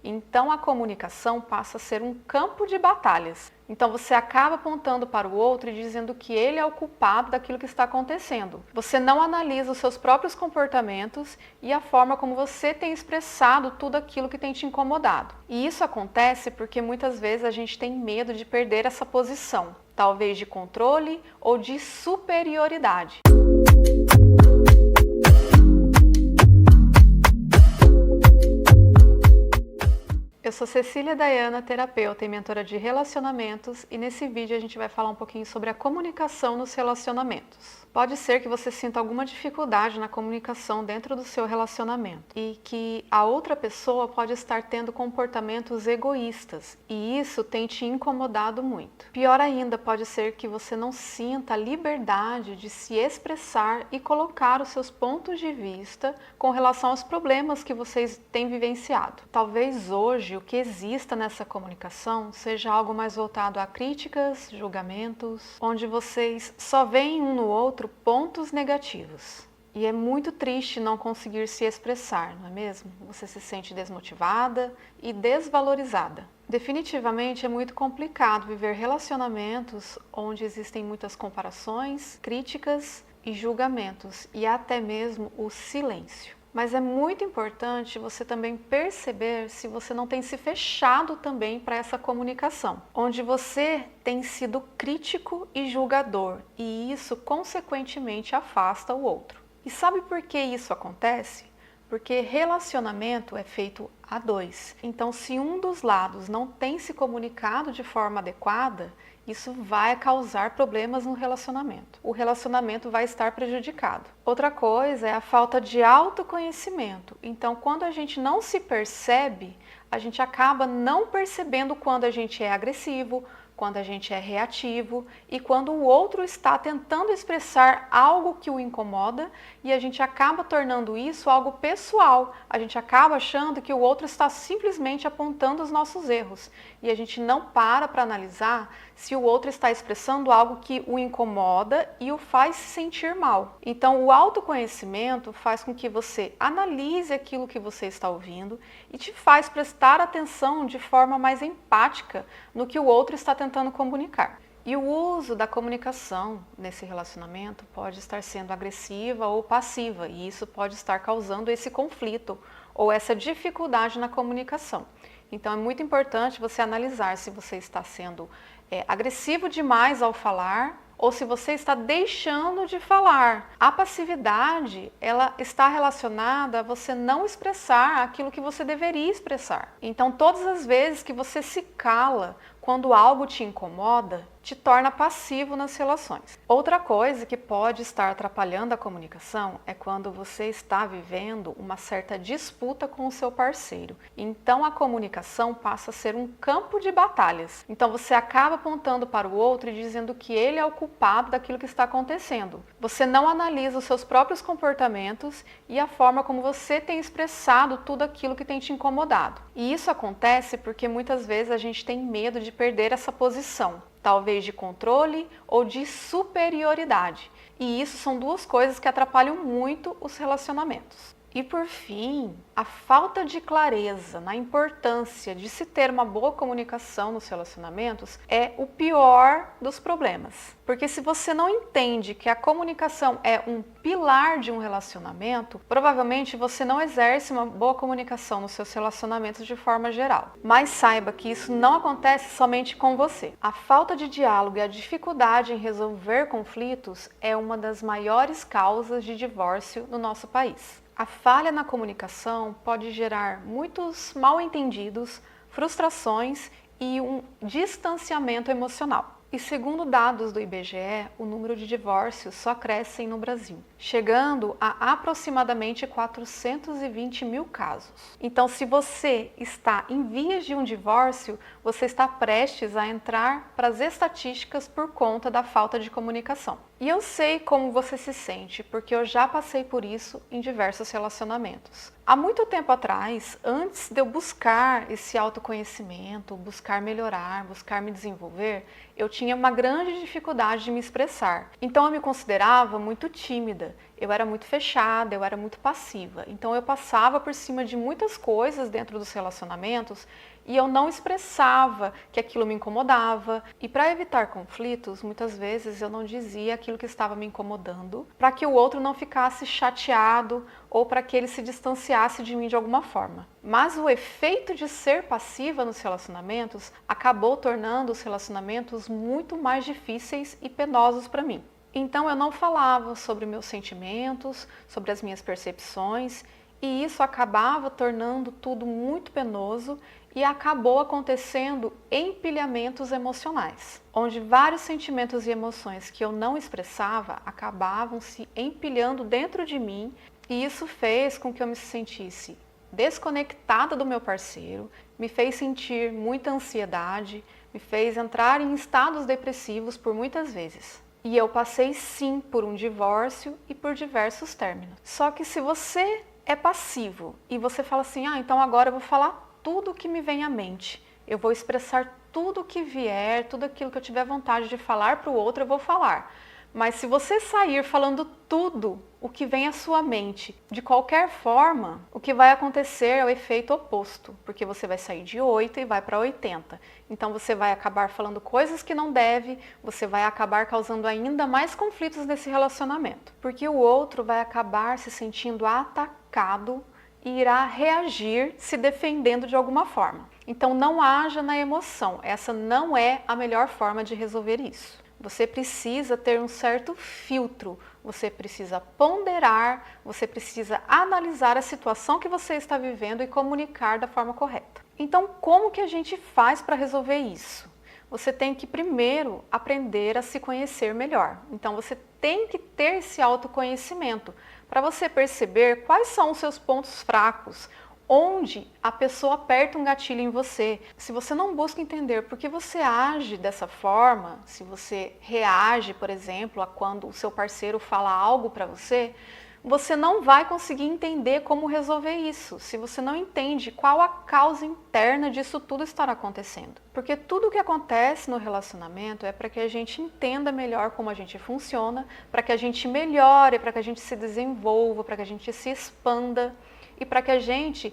Então a comunicação passa a ser um campo de batalhas. Então você acaba apontando para o outro e dizendo que ele é o culpado daquilo que está acontecendo. Você não analisa os seus próprios comportamentos e a forma como você tem expressado tudo aquilo que tem te incomodado. E isso acontece porque muitas vezes a gente tem medo de perder essa posição, talvez de controle ou de superioridade. Eu sou Cecília Dayana, terapeuta e mentora de relacionamentos, e nesse vídeo a gente vai falar um pouquinho sobre a comunicação nos relacionamentos. Pode ser que você sinta alguma dificuldade na comunicação dentro do seu relacionamento e que a outra pessoa pode estar tendo comportamentos egoístas e isso tem te incomodado muito. Pior ainda, pode ser que você não sinta a liberdade de se expressar e colocar os seus pontos de vista com relação aos problemas que vocês têm vivenciado. Talvez hoje o que exista nessa comunicação seja algo mais voltado a críticas, julgamentos, onde vocês só veem um no outro pontos negativos. E é muito triste não conseguir se expressar, não é mesmo? Você se sente desmotivada e desvalorizada. Definitivamente é muito complicado viver relacionamentos onde existem muitas comparações, críticas e julgamentos, e até mesmo o silêncio. Mas é muito importante você também perceber se você não tem se fechado também para essa comunicação, onde você tem sido crítico e julgador, e isso consequentemente afasta o outro. E sabe por que isso acontece? Porque relacionamento é feito a dois. Então, se um dos lados não tem se comunicado de forma adequada, isso vai causar problemas no relacionamento. O relacionamento vai estar prejudicado. Outra coisa é a falta de autoconhecimento. Então, quando a gente não se percebe, a gente acaba não percebendo quando a gente é agressivo, quando a gente é reativo e quando o outro está tentando expressar algo que o incomoda e a gente acaba tornando isso algo pessoal. A gente acaba achando que o outro está simplesmente apontando os nossos erros e a gente não para analisar se o outro está expressando algo que o incomoda e o faz se sentir mal. Então, o autoconhecimento faz com que você analise aquilo que você está ouvindo e te faz prestar atenção de forma mais empática no que o outro está tentando comunicar. E o uso da comunicação nesse relacionamento pode estar sendo agressiva ou passiva, e isso pode estar causando esse conflito ou essa dificuldade na comunicação. Então é muito importante você analisar se você está sendo agressivo demais ao falar ou se você está deixando de falar. A passividade, ela está relacionada a você não expressar aquilo que você deveria expressar. Então, todas as vezes que você se cala quando algo te incomoda, te torna passivo nas relações. Outra coisa que pode estar atrapalhando a comunicação é quando você está vivendo uma certa disputa com o seu parceiro. Então a comunicação passa a ser um campo de batalhas. Então você acaba apontando para o outro e dizendo que ele é o culpado daquilo que está acontecendo. Você não analisa os seus próprios comportamentos e a forma como você tem expressado tudo aquilo que tem te incomodado. E isso acontece porque muitas vezes a gente tem medo de perder essa posição, talvez de controle ou de superioridade. E isso são duas coisas que atrapalham muito os relacionamentos. E por fim, a falta de clareza na importância de se ter uma boa comunicação nos relacionamentos é o pior dos problemas. Porque se você não entende que a comunicação é um pilar de um relacionamento, provavelmente você não exerce uma boa comunicação nos seus relacionamentos de forma geral. Mas saiba que isso não acontece somente com você. A falta de diálogo e a dificuldade em resolver conflitos é uma das maiores causas de divórcio no nosso país. A falha na comunicação pode gerar muitos mal-entendidos, frustrações e um distanciamento emocional. E segundo dados do IBGE, o número de divórcios só cresce no Brasil, chegando a aproximadamente 420 mil casos. Então, se você está em vias de um divórcio, você está prestes a entrar para as estatísticas por conta da falta de comunicação. E eu sei como você se sente, porque eu já passei por isso em diversos relacionamentos. Há muito tempo atrás, antes de eu buscar esse autoconhecimento, buscar melhorar, buscar me desenvolver, eu tinha uma grande dificuldade de me expressar. Então eu me considerava muito tímida, eu era muito fechada, eu era muito passiva. Então eu passava por cima de muitas coisas dentro dos relacionamentos e eu não expressava que aquilo me incomodava. E para evitar conflitos, muitas vezes eu não dizia aquilo que estava me incomodando, para que o outro não ficasse chateado ou para que ele se distanciasse de mim de alguma forma. Mas o efeito de ser passiva nos relacionamentos acabou tornando os relacionamentos muito mais difíceis e penosos para mim. Então eu não falava sobre meus sentimentos, sobre as minhas percepções, e isso acabava tornando tudo muito penoso e acabou acontecendo empilhamentos emocionais, onde vários sentimentos e emoções que eu não expressava acabavam se empilhando dentro de mim, e isso fez com que eu me sentisse desconectada do meu parceiro, me fez sentir muita ansiedade, me fez entrar em estados depressivos por muitas vezes. E eu passei sim por um divórcio e por diversos términos. Só que se você é passivo e você fala assim, então agora eu vou falar tudo o que me vem à mente, eu vou expressar tudo o que vier, tudo aquilo que eu tiver vontade de falar para o outro, eu vou falar. Mas se você sair falando tudo o que vem à sua mente, de qualquer forma, o que vai acontecer é o efeito oposto, porque você vai sair de 8 e vai para 80. Então você vai acabar falando coisas que não deve, você vai acabar causando ainda mais conflitos nesse relacionamento, porque o outro vai acabar se sentindo atacado e irá reagir se defendendo de alguma forma. Então não haja na emoção, essa não é a melhor forma de resolver isso. Você precisa ter um certo filtro, você precisa ponderar, você precisa analisar a situação que você está vivendo e comunicar da forma correta. Então, como que a gente faz para resolver isso? Você tem que primeiro aprender a se conhecer melhor. Então, você tem que ter esse autoconhecimento para você perceber quais são os seus pontos fracos, onde a pessoa aperta um gatilho em você. Se você não busca entender por que você age dessa forma, se você reage, por exemplo, a quando o seu parceiro fala algo para você, você não vai conseguir entender como resolver isso, se você não entende qual a causa interna disso tudo estar acontecendo. Porque tudo o que acontece no relacionamento é para que a gente entenda melhor como a gente funciona, para que a gente melhore, para que a gente se desenvolva, para que a gente se expanda e para que a gente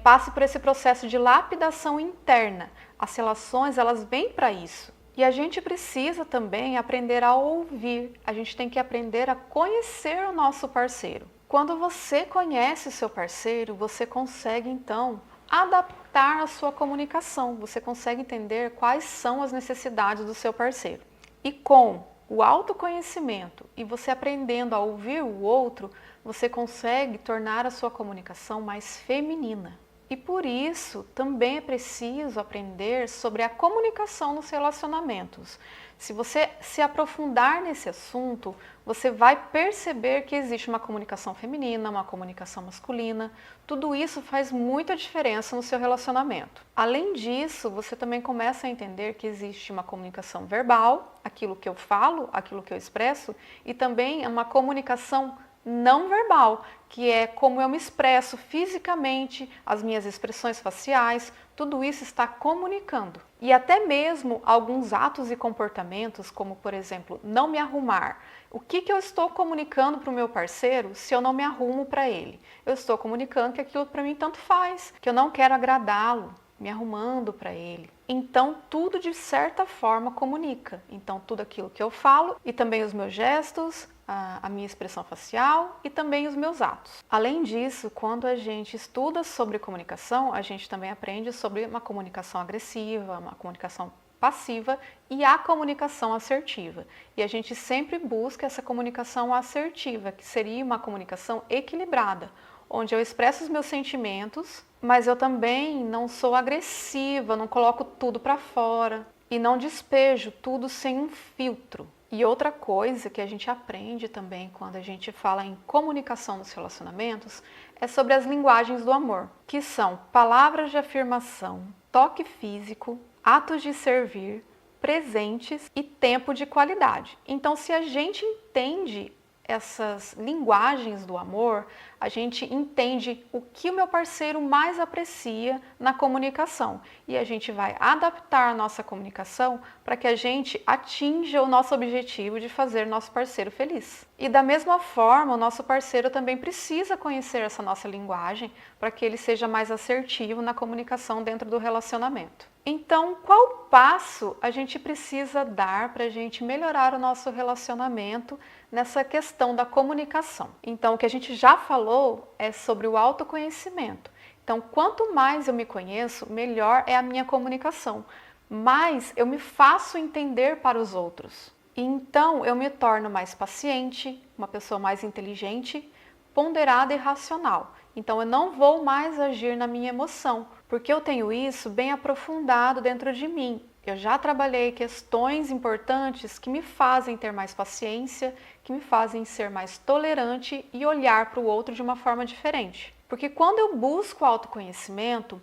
passe por esse processo de lapidação interna. As relações, elas vêm para isso. E a gente precisa também aprender a ouvir, a gente tem que aprender a conhecer o nosso parceiro. Quando você conhece o seu parceiro, você consegue então adaptar a sua comunicação, você consegue entender quais são as necessidades do seu parceiro. E com o autoconhecimento e você aprendendo a ouvir o outro, você consegue tornar a sua comunicação mais feminina. E por isso, também é preciso aprender sobre a comunicação nos relacionamentos. Se você se aprofundar nesse assunto, você vai perceber que existe uma comunicação feminina, uma comunicação masculina. Tudo isso faz muita diferença no seu relacionamento. Além disso, você também começa a entender que existe uma comunicação verbal, aquilo que eu falo, aquilo que eu expresso, e também uma comunicação não verbal, que é como eu me expresso fisicamente, as minhas expressões faciais, tudo isso está comunicando. E até mesmo alguns atos e comportamentos, como por exemplo, não me arrumar. O que eu estou comunicando para o meu parceiro se eu não me arrumo para ele? Eu estou comunicando que aquilo para mim tanto faz, que eu não quero agradá-lo, me arrumando para ele. Então, tudo de certa forma comunica. Então, tudo aquilo que eu falo e também os meus gestos, a minha expressão facial e também os meus atos. Além disso, quando a gente estuda sobre comunicação, a gente também aprende sobre uma comunicação agressiva, uma comunicação passiva e a comunicação assertiva. E a gente sempre busca essa comunicação assertiva, que seria uma comunicação equilibrada, onde eu expresso os meus sentimentos, mas eu também não sou agressiva, não coloco tudo para fora e não despejo tudo sem um filtro. E outra coisa que a gente aprende também quando a gente fala em comunicação nos relacionamentos é sobre as linguagens do amor, que são palavras de afirmação, toque físico, atos de servir, presentes e tempo de qualidade. Então, se a gente entende essas linguagens do amor, a gente entende o que o meu parceiro mais aprecia na comunicação e a gente vai adaptar a nossa comunicação para que a gente atinja o nosso objetivo de fazer nosso parceiro feliz. E da mesma forma, o nosso parceiro também precisa conhecer essa nossa linguagem para que ele seja mais assertivo na comunicação dentro do relacionamento. Então, qual passo a gente precisa dar para a gente melhorar o nosso relacionamento nessa questão da comunicação? Então, o que a gente já falou é sobre o autoconhecimento. Então, quanto mais eu me conheço, melhor é a minha comunicação, mais eu me faço entender para os outros. E então, eu me torno mais paciente, uma pessoa mais inteligente, ponderada e racional. Então, eu não vou mais agir na minha emoção, porque eu tenho isso bem aprofundado dentro de mim. Eu já trabalhei questões importantes que me fazem ter mais paciência, que me fazem ser mais tolerante e olhar para o outro de uma forma diferente. Porque quando eu busco autoconhecimento,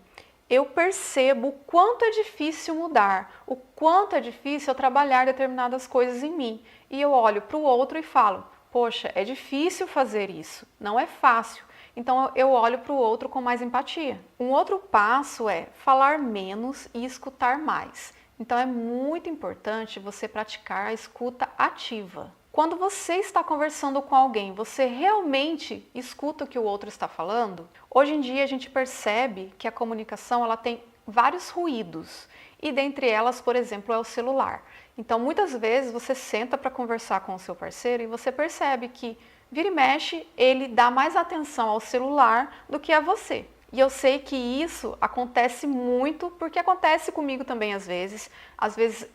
eu percebo o quanto é difícil mudar, o quanto é difícil eu trabalhar determinadas coisas em mim. E eu olho para o outro e falo, poxa, é difícil fazer isso, não é fácil. Então eu olho para o outro com mais empatia. Um outro passo é falar menos e escutar mais. Então é muito importante você praticar a escuta ativa. Quando você está conversando com alguém, você realmente escuta o que o outro está falando? Hoje em dia a gente percebe que a comunicação ela tem vários ruídos e dentre elas, por exemplo, é o celular. Então muitas vezes você senta para conversar com o seu parceiro e você percebe que vira e mexe, ele dá mais atenção ao celular do que a você. E eu sei que isso acontece muito, porque acontece comigo também às vezes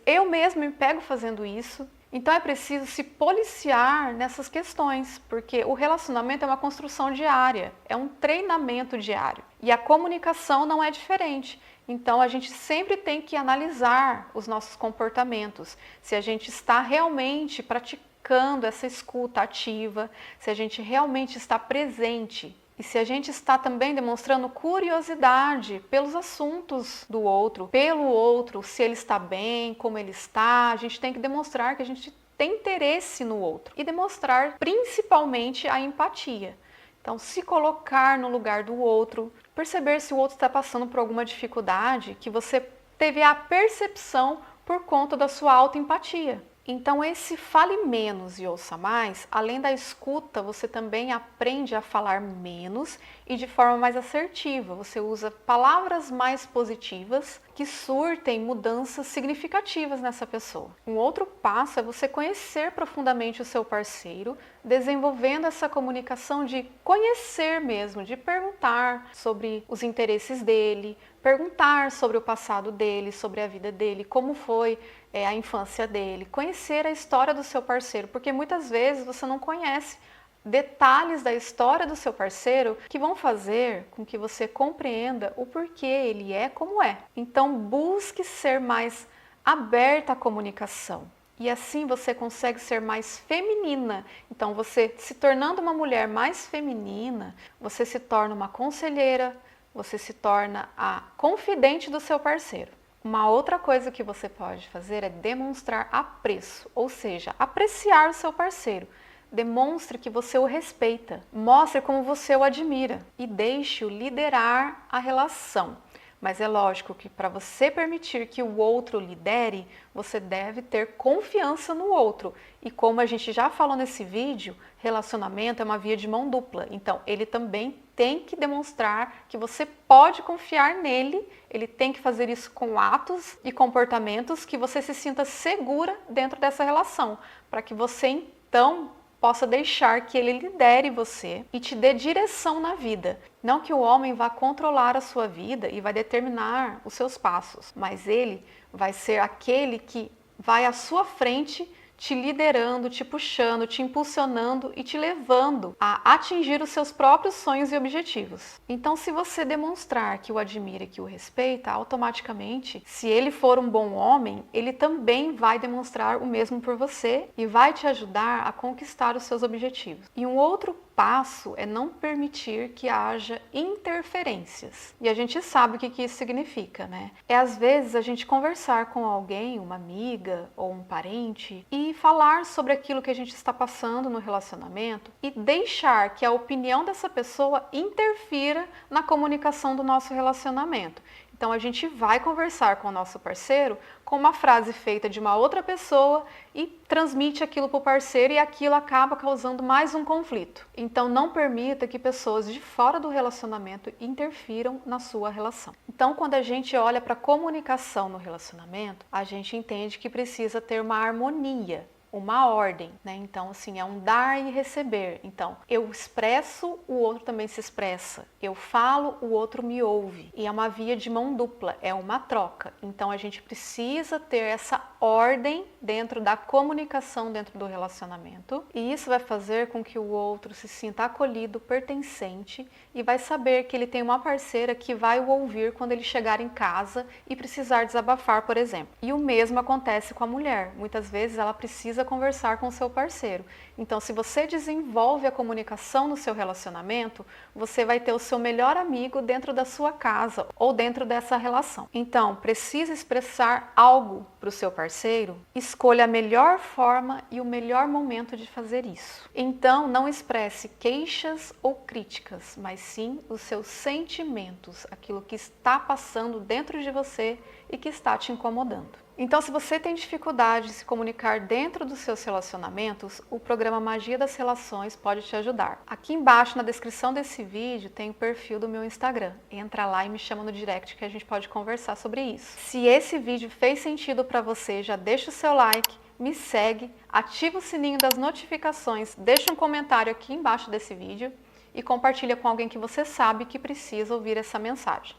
eu mesma me pego fazendo isso. Então é preciso se policiar nessas questões, porque o relacionamento é uma construção diária, é um treinamento diário. E a comunicação não é diferente. Então a gente sempre tem que analisar os nossos comportamentos, se a gente está realmente praticando essa escuta ativa, se a gente realmente está presente e se a gente está também demonstrando curiosidade pelos assuntos do outro, pelo outro, se ele está bem, como ele está. A gente tem que demonstrar que a gente tem interesse no outro e demonstrar principalmente a empatia. Então, se colocar no lugar do outro, perceber se o outro está passando por alguma dificuldade que você teve a percepção por conta da sua autoempatia. Então, esse fale menos e ouça mais, além da escuta, você também aprende a falar menos e de forma mais assertiva. Você usa palavras mais positivas que surtem mudanças significativas nessa pessoa. Um outro passo é você conhecer profundamente o seu parceiro, desenvolvendo essa comunicação de conhecer mesmo, de perguntar sobre os interesses dele, perguntar sobre o passado dele, sobre a vida dele, como foi a infância dele, conhecer a história do seu parceiro, porque muitas vezes você não conhece detalhes da história do seu parceiro que vão fazer com que você compreenda o porquê ele é como é. Então busque ser mais aberta à comunicação. E assim você consegue ser mais feminina. Então você se tornando uma mulher mais feminina, você se torna uma conselheira, você se torna a confidente do seu parceiro. Uma outra coisa que você pode fazer é demonstrar apreço, ou seja, apreciar o seu parceiro. Demonstre que você o respeita, mostre como você o admira e deixe-o liderar a relação. Mas é lógico que para você permitir que o outro lidere, você deve ter confiança no outro. E como a gente já falou nesse vídeo, relacionamento é uma via de mão dupla. Então, ele também tem que demonstrar que você pode confiar nele, ele tem que fazer isso com atos e comportamentos que você se sinta segura dentro dessa relação, para que você então possa deixar que ele lidere você e te dê direção na vida. Não que o homem vá controlar a sua vida e vai determinar os seus passos, mas ele vai ser aquele que vai à sua frente te liderando, te puxando, te impulsionando e te levando a atingir os seus próprios sonhos e objetivos. Então, se você demonstrar que o admira e que o respeita, automaticamente, se ele for um bom homem, ele também vai demonstrar o mesmo por você e vai te ajudar a conquistar os seus objetivos. E um outro passo é não permitir que haja interferências. E a gente sabe o que isso significa, né? É às vezes a gente conversar com alguém, uma amiga ou um parente, e falar sobre aquilo que a gente está passando no relacionamento e deixar que a opinião dessa pessoa interfira na comunicação do nosso relacionamento. Então a gente vai conversar com o nosso parceiro com uma frase feita de uma outra pessoa e transmite aquilo para o parceiro e aquilo acaba causando mais um conflito. Então não permita que pessoas de fora do relacionamento interfiram na sua relação. Então quando a gente olha para a comunicação no relacionamento, a gente entende que precisa ter uma harmonia, uma ordem, né? Então, assim, é um dar e receber. Então, eu expresso, o outro também se expressa. Eu falo, o outro me ouve. E é uma via de mão dupla, é uma troca. Então, a gente precisa ter essa ordem dentro da comunicação, dentro do relacionamento. E isso vai fazer com que o outro se sinta acolhido, pertencente e vai saber que ele tem uma parceira que vai o ouvir quando ele chegar em casa e precisar desabafar, por exemplo. E o mesmo acontece com a mulher. Muitas vezes ela precisa conversar com o seu parceiro. Então, se você desenvolve a comunicação no seu relacionamento, você vai ter o seu melhor amigo dentro da sua casa ou dentro dessa relação. Então, precisa expressar algo para o seu parceiro? Escolha a melhor forma e o melhor momento de fazer isso. Então, não expresse queixas ou críticas, mas sim os seus sentimentos, aquilo que está passando dentro de você e que está te incomodando. Então, se você tem dificuldade de se comunicar dentro dos seus relacionamentos, o programa Magia das Relações pode te ajudar. Aqui embaixo, na descrição desse vídeo, tem o perfil do meu Instagram. Entra lá e me chama no direct que a gente pode conversar sobre isso. Se esse vídeo fez sentido para você, já deixa o seu like, me segue, ativa o sininho das notificações, deixa um comentário aqui embaixo desse vídeo e compartilha com alguém que você sabe que precisa ouvir essa mensagem.